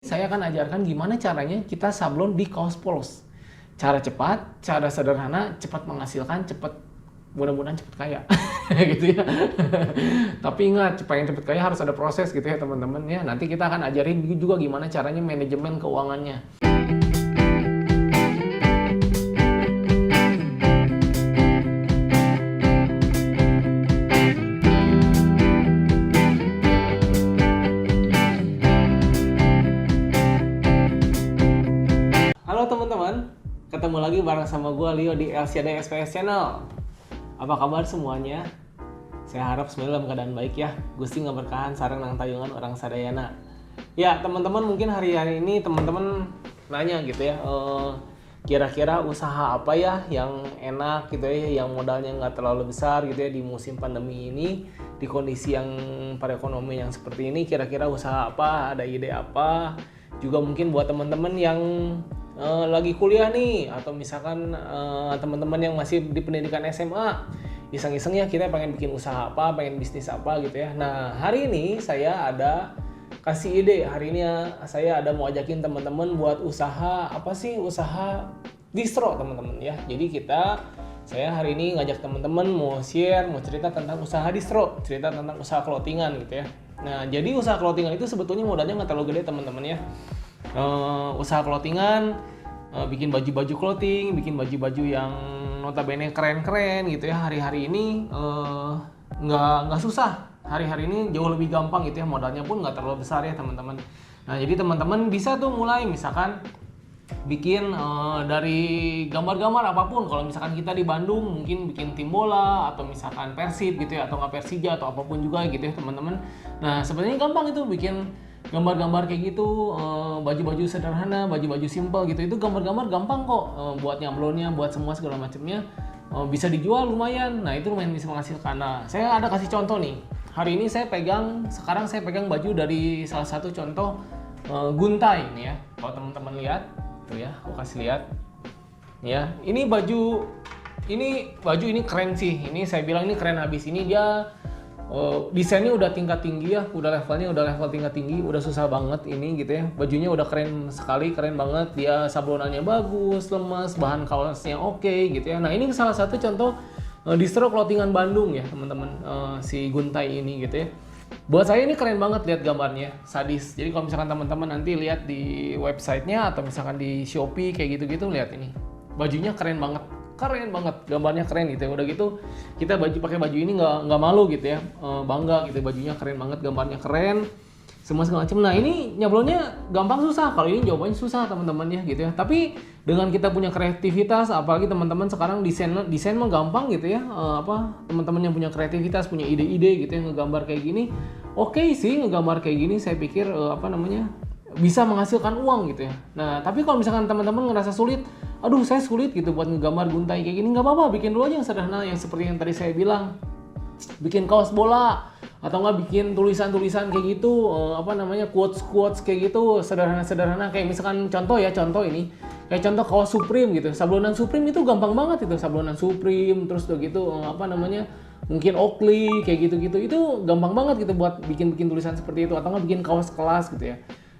Saya akan ajarkan gimana caranya kita sablon di kaos polos. Cara cepat, cara sederhana, cepat menghasilkan, cepat, mudah-mudahan cepat kaya. Gitu ya. Tapi ingat, pengen cepat kaya harus ada proses gitu ya teman-teman ya. Nanti kita akan ajarin juga gimana caranya manajemen keuangannya. Halo teman-teman, ketemu lagi bareng sama gue Leo di LCD SPS Channel. Apa kabar semuanya? Saya harap semuanya dalam keadaan baik ya. Gusti ngaberkahan sareng nang tayungan orang sadayana. Ya teman-teman, mungkin hari ini teman-teman nanya gitu ya, kira-kira usaha apa ya yang enak gitu ya, yang modalnya nggak terlalu besar gitu ya di musim pandemi ini, di kondisi yang perekonomian yang seperti ini, kira-kira usaha apa, ada ide apa? Juga mungkin buat teman-teman yang lagi kuliah nih, atau misalkan teman-teman yang masih di pendidikan SMA, iseng-iseng ya kita pengen bikin usaha apa, pengen bisnis apa gitu ya. Nah hari ini saya ada kasih ide. Hari ini saya ada mau ajakin teman-teman buat usaha apa sih, usaha distro teman-teman ya. Jadi saya hari ini ngajak teman-teman mau share, mau cerita tentang usaha distro, cerita tentang usaha clothingan gitu ya. Nah jadi usaha clothingan itu sebetulnya modalnya nggak terlalu gede teman-teman ya. Usaha clothingan, bikin baju-baju clothing, bikin baju-baju yang notabene keren-keren gitu ya. Hari-hari ini nggak susah. Hari-hari ini jauh lebih gampang gitu ya, modalnya pun nggak terlalu besar ya teman-teman. Nah jadi teman-teman bisa tuh mulai misalkan bikin dari gambar-gambar apapun. Kalau misalkan kita di Bandung mungkin bikin tim bola atau misalkan Persib gitu ya, atau nggak Persija atau apapun juga gitu ya teman-teman. Nah sebenarnya gampang itu bikin gambar-gambar kayak gitu, baju-baju sederhana, baju-baju simple gitu. Itu gambar-gambar gampang kok, buat nyablonnya, buat semua segala macamnya, bisa dijual lumayan. Nah itu lumayan bisa menghasilkan. Nah saya ada kasih contoh nih. Hari ini sekarang saya pegang baju dari salah satu contoh guntai ini ya. Kalau teman-teman lihat tuh ya, aku kasih lihat ya. Ini baju ini keren sih. Ini saya bilang ini keren habis. Ini dia desainnya udah tingkat tinggi ya, level tingkat tinggi, udah susah banget ini gitu ya. Bajunya udah keren sekali, keren banget. Dia sablonannya bagus, lemas, bahan kaosnya oke gitu ya. Nah ini salah satu contoh distro clothingan Bandung ya teman-teman, si Guntai ini gitu ya. Buat saya ini keren banget, lihat gambarnya, sadis. Jadi kalau misalkan teman-teman nanti lihat di websitenya atau misalkan di Shopee kayak gitu-gitu, lihat ini bajunya keren banget, gambarnya keren gitu ya. Udah gitu kita pakai baju ini nggak malu gitu ya, bangga gitu, bajunya keren banget, gambarnya keren, semua segala macam. Nah ini nyablonnya gampang susah, kalau ini jawabannya susah teman-teman ya gitu ya. Tapi dengan kita punya kreativitas, apalagi teman-teman sekarang desain mah gampang gitu ya, teman-teman yang punya kreativitas, punya ide-ide gitu ya, ngegambar kayak gini, oke sih ngegambar kayak gini, saya pikir bisa menghasilkan uang gitu ya. Nah tapi kalau misalkan teman-teman ngerasa sulit, aduh saya sulit gitu buat ngegambar guntai kayak gini, nggak apa-apa, bikin dulu aja yang sederhana, yang seperti yang tadi saya bilang, bikin kaos bola atau nggak bikin tulisan-tulisan kayak gitu, quotes kayak gitu, sederhana kayak misalkan contoh ini kayak contoh kaos Supreme gitu, sablonan Supreme itu gampang banget itu, sablonan Supreme, terus udah gitu mungkin Oakley kayak gitu itu gampang banget gitu buat bikin tulisan seperti itu, atau nggak bikin kaos kelas gitu ya.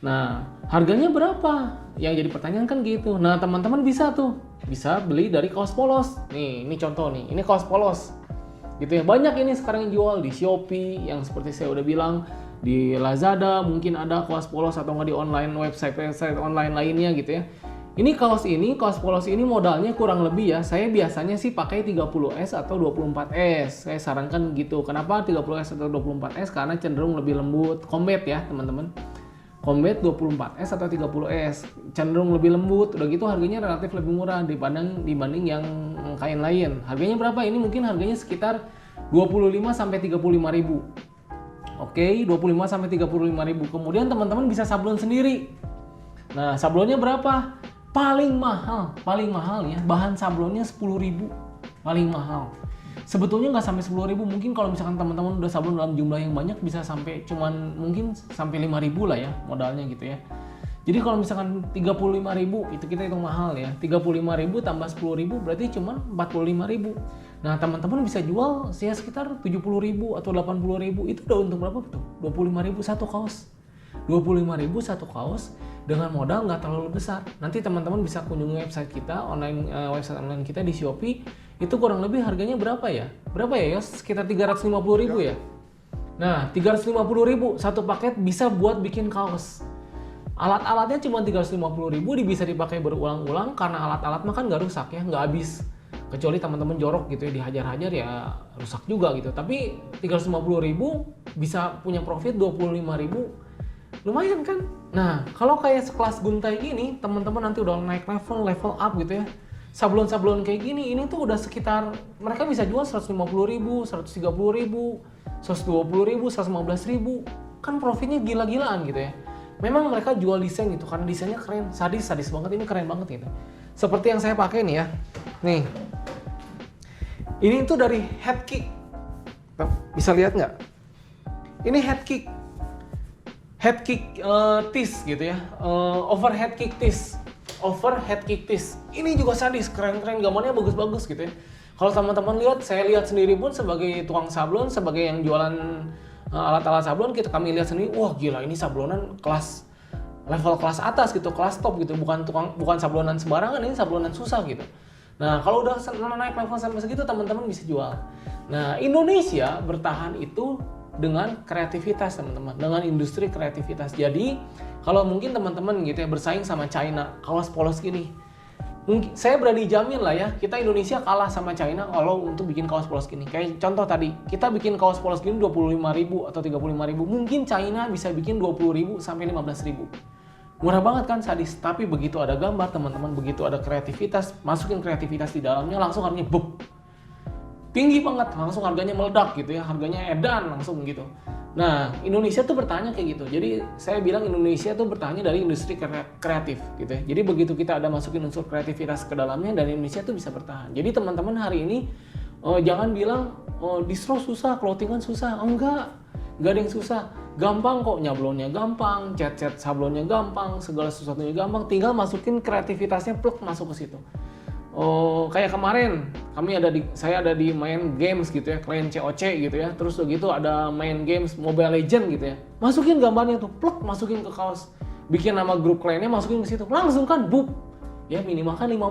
Nah harganya berapa? Yang jadi pertanyaan kan gitu. Nah teman-teman bisa beli dari kaos polos. Nih ini contoh nih, ini kaos polos gitu ya. Banyak ini sekarang yang jual di Shopee, yang seperti saya udah bilang, di Lazada mungkin ada kaos polos, atau nggak di website online lainnya gitu ya. Ini kaos polos ini modalnya kurang lebih ya, saya biasanya sih pakai 30S atau 24S. Saya sarankan gitu. Kenapa 30S atau 24S? Karena cenderung lebih lembut, combat ya teman-teman. Combat 24S atau 30S cenderung lebih lembut, udah gitu harganya relatif lebih murah dibanding yang kain lain. Harganya berapa? Ini mungkin harganya sekitar 25 sampai 35 ribu. Oke, 25 sampai 35 ribu. Kemudian teman-teman bisa sablon sendiri. Nah, sablonnya berapa? Paling mahal ya, bahan sablonnya 10 ribu. Paling mahal. Sebetulnya nggak sampai 10.000, mungkin kalau misalkan teman-teman udah sablon dalam jumlah yang banyak bisa sampai mungkin sampai 5.000 lah ya modalnya gitu ya. Jadi kalau misalkan 35.000 itu kita hitung mahal ya, 35.000 tambah 10.000 berarti cuma 45.000. Nah teman-teman bisa jual sekitar 70.000 atau 80.000, itu udah untung berapa tuh? 25.000 satu kaos. 25.000 satu kaos dengan modal nggak terlalu besar. Nanti teman-teman bisa kunjungi website kita, website online kita di Shopee. Itu kurang lebih harganya berapa ya? Berapa ya, Yos? Sekitar 350.000 ya? Nah, 350.000 satu paket bisa buat bikin kaos. Alat-alatnya cuma 350.000, bisa dipakai berulang-ulang karena alat-alat mah kan nggak rusak ya, nggak habis. Kecuali teman-teman jorok gitu ya, dihajar-hajar ya rusak juga gitu. Tapi 350.000 bisa punya profit 25.000, lumayan kan? Nah, kalau kayak sekelas Guntai gini, teman-teman nanti udah naik level up gitu ya. Sablon-sablon kayak gini, ini tuh udah sekitar, mereka bisa jual 150.000, 130.000, 120.000, 115.000. Kan profitnya gila-gilaan gitu ya. Memang mereka jual desain gitu, karena desainnya keren, sadis banget, ini keren banget gitu. Seperti yang saya pakai nih ya. Nih. Ini tuh dari Headkick. Bisa lihat nggak? Ini Headkick. Headkick tees gitu ya. Overhead kick tees. Ini juga sadis, keren-keren, gambarnya bagus-bagus gitu ya. Kalau teman-teman lihat, saya lihat sendiri pun sebagai tukang sablon, sebagai yang jualan alat-alat sablon, kami lihat sendiri, wah gila, ini sablonan level kelas atas gitu, kelas top gitu, bukan sablonan sembarangan, ini sablonan susah gitu. Nah, kalau udah naik level sampai segitu, teman-teman bisa jual. Nah, Indonesia bertahan itu dengan kreativitas, teman-teman, dengan industri kreativitas. Jadi, kalau mungkin teman-teman gitu ya bersaing sama China, kaos polos gini, mungkin saya berani jamin lah ya, kita Indonesia kalah sama China kalau untuk bikin kaos polos gini. Kayak contoh tadi, kita bikin kaos polos gini 25.000 atau 35.000, mungkin China bisa bikin 20.000 sampai 15.000. Murah banget kan, sadis. Tapi begitu ada gambar, teman-teman, begitu ada kreativitas, masukin kreativitas di dalamnya, langsung harganya buk, tinggi banget, langsung harganya meledak gitu ya, harganya edan langsung gitu. Nah, Indonesia tuh bertanya kayak gitu. Jadi saya bilang Indonesia tuh bertanya dari industri kreatif gitu ya. Jadi begitu kita ada masukin unsur kreativitas ke dalamnya, dan Indonesia tuh bisa bertahan. Jadi teman-teman hari ini jangan bilang distro susah, clothingan susah. Enggak ada yang susah. Gampang kok, nyablonnya gampang, cat sablonnya gampang, segala sesuatunya gampang. Tinggal masukin kreativitasnya, plug masuk ke situ. Kayak kemarin saya ada di main games gitu ya, klien COC gitu ya, terus begitu ada main games Mobile Legend gitu ya, masukin gambarnya tuh, plug, masukin ke kaos, bikin nama grup kliennya, masukin ke situ, langsung kan, bup, ya minimal kan 50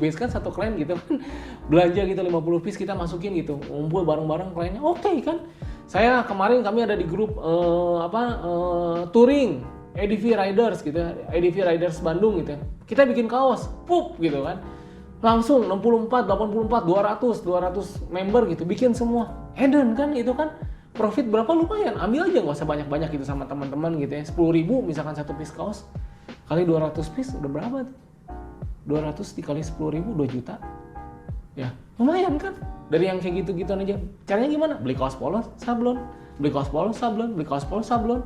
piece kan satu klien gitu kan, belanja gitu 50 piece kita masukin gitu, ngumpul bareng-bareng kliennya, oke kan. Saya kemarin kami ada di grup touring ADV Riders gitu ya, ADV Riders Bandung gitu ya, kita bikin kaos, pup gitu kan, langsung 64, 84, 200 member gitu, bikin semua. Eden kan, itu kan profit berapa, lumayan, ambil aja, nggak usah banyak-banyak gitu sama teman-teman gitu ya. 10.000 misalkan satu piece kaos, kali 200 piece udah berapa tuh? 200 dikali 10.000, 2 juta. Ya, lumayan kan? Dari yang kayak gitu-gitu aja. Caranya gimana? Beli kaos polos, sablon. Beli kaos polos, sablon. Beli kaos polos, sablon.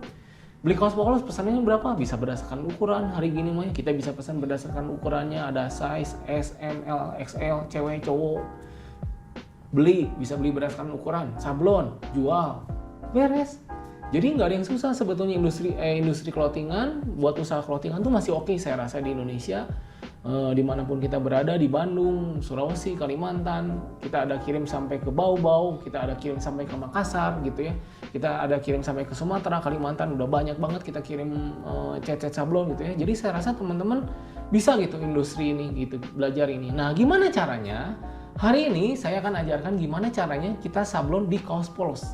Beli kaos polos pesannya berapa? Bisa berdasarkan ukuran. Hari gini mah kita bisa pesan berdasarkan ukurannya, ada size S, M, L, XL, cewek, cowok. Bisa beli berdasarkan ukuran. Sablon, jual, beres. Jadi nggak ada yang susah sebetulnya industri clothingan, buat usaha clothingan tuh masih oke saya rasa di Indonesia. Dimanapun kita berada, di Bandung, Sulawesi, Kalimantan, kita ada kirim sampai ke Bau-Bau, kita ada kirim sampai ke Makassar gitu ya, kita ada kirim sampai ke Sumatera, Kalimantan, udah banyak banget kita kirim cat sablon gitu ya. Jadi saya rasa teman-teman bisa gitu industri ini gitu, belajar ini. Nah, gimana caranya? Hari ini saya akan ajarkan gimana caranya kita sablon di kaos polos.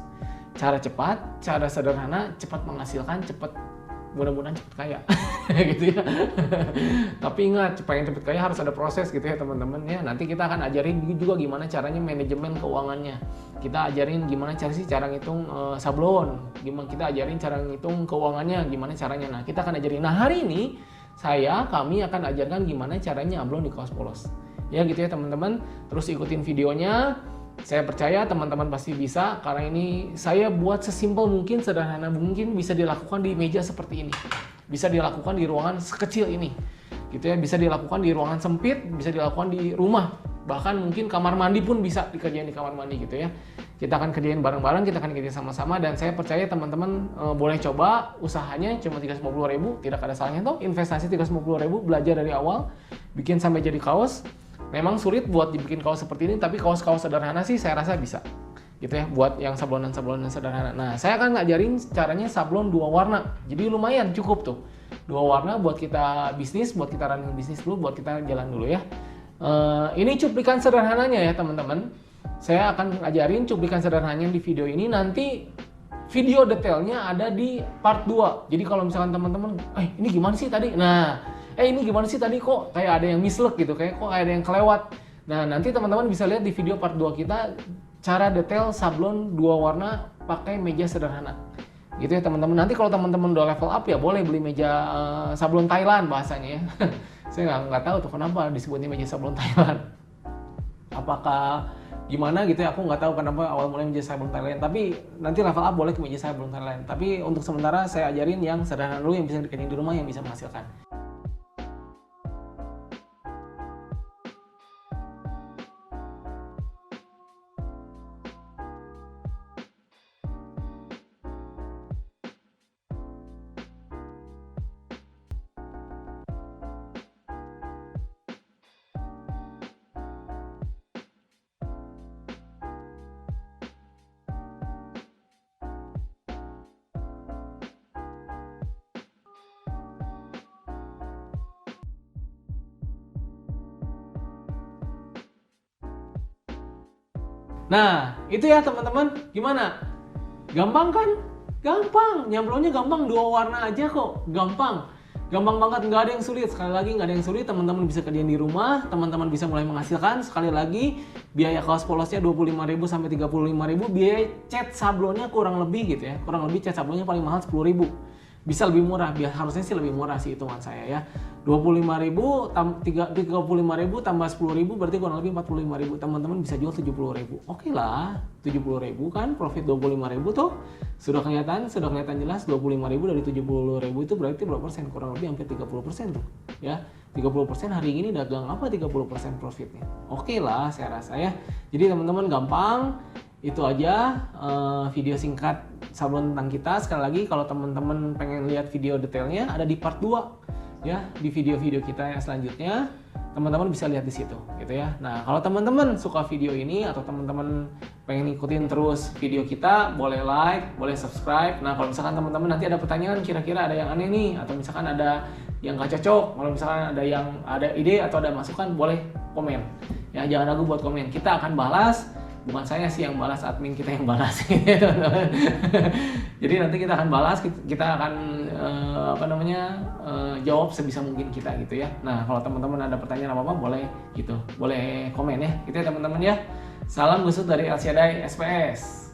Cara cepat, cara sederhana, cepat menghasilkan, mudah-mudahan cepat kaya gitu ya. Tapi ingat, pengen cepat kaya harus ada proses gitu ya teman-teman ya. Nanti kita akan ajarin juga gimana caranya manajemen keuangannya. Kita ajarin gimana cara ngitung sablon, gimana kita ajarin cara ngitung keuangannya, gimana caranya. Nah, kita akan ajarin. Nah, hari ini kami akan ajarkan gimana caranya nyablon di kaos polos. Ya gitu ya teman-teman. Terus ikutin videonya. Saya percaya teman-teman pasti bisa, karena ini saya buat sesimpel mungkin, sederhana mungkin, bisa dilakukan di meja seperti ini. Bisa dilakukan di ruangan sekecil ini. Gitu ya, bisa dilakukan di ruangan sempit, bisa dilakukan di rumah. Bahkan mungkin kamar mandi pun bisa dikerjain di kamar mandi gitu ya. Kita akan kerjain bareng-bareng, kita akan kerjain sama-sama, dan saya percaya teman-teman boleh coba. Usahanya cuma 350.000, tidak ada salahnya toh. Investasi 350.000, belajar dari awal, bikin sampai jadi kaos. Memang sulit buat dibikin kaos seperti ini, tapi kaos-kaos sederhana sih saya rasa bisa. gitu ya, buat yang sablonan-sablonan sederhana. Nah, saya akan ngajarin caranya sablon 2 warna. Jadi lumayan cukup tuh. 2 warna buat kita bisnis, buat kita running bisnis dulu, buat kita jalan dulu ya. Ini cuplikan sederhananya ya teman-teman. Saya akan ngajarin cuplikan sederhananya di video ini, nanti video detailnya ada di part 2. Jadi kalau misalkan teman-teman, ini gimana sih tadi? Nah, ini gimana sih tadi kok kayak ada yang mislek gitu, kayak ada yang kelewat. Nah, nanti teman-teman bisa lihat di video part 2 kita cara detail sablon 2 warna pakai meja sederhana. Gitu ya teman-teman. Nanti kalau teman-teman udah level up ya boleh beli meja sablon Thailand bahasanya ya. Saya nggak tahu tuh kenapa disebutnya meja sablon Thailand. Apakah gimana gitu ya, aku nggak tahu kenapa awal mulai meja sablon Thailand. Tapi nanti level up boleh ke meja sablon Thailand. Tapi untuk sementara saya ajarin yang sederhana dulu, yang bisa dikenyang di rumah, yang bisa menghasilkan. Nah, itu ya teman-teman. Gimana? Gampang kan? Gampang. Nyablonnya gampang, 2 warna aja kok. Gampang. Gampang banget, nggak ada yang sulit. Sekali lagi, nggak ada yang sulit. Teman-teman bisa kerjain di rumah, teman-teman bisa mulai menghasilkan. Sekali lagi, biaya kaos polosnya 25.000 sampai 35.000. Biaya cat sablonnya kurang lebih gitu ya. Kurang lebih cat sablonnya paling mahal 10.000. Bisa lebih murah, harusnya sih lebih murah sih hitungan saya ya. 25.000 35.000 tambah 10.000 berarti kurang lebih 45.000. Teman-teman bisa jual 70.000. Oke lah, 70.000 kan profit 25.000 tuh. Sudah kelihatan jelas 25.000 dari 70.000 itu berarti berapa persen? Kurang lebih hampir 30% tuh. Ya, 30% hari ini dagang apa 30% profitnya? Oke lah saya rasa ya. Jadi teman-teman gampang. Itu aja video singkat sablon tentang kita. Sekali lagi kalau teman-teman pengen lihat video detailnya ada di part 2 ya, di video-video kita yang selanjutnya teman-teman bisa lihat di situ gitu ya. Nah, kalau teman-teman suka video ini atau teman-teman pengen ikutin terus video kita, boleh like, boleh subscribe. Nah, kalau misalkan teman-teman nanti ada pertanyaan, kira-kira ada yang aneh nih, atau misalkan ada yang gak cocok, kalau misalkan ada ide atau ada masukan, boleh komen ya, jangan ragu buat komen. Kita akan balas. Bukan saya sih yang balas, admin kita yang balas. Jadi nanti kita akan balas, kita akan jawab sebisa mungkin kita gitu ya. Nah, kalau teman-teman ada pertanyaan apa-apa boleh gitu, boleh komen ya. Gitu ya teman-teman ya. Salam gusut dari Elsiadai SPS.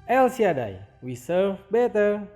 Elsiadai, we serve better.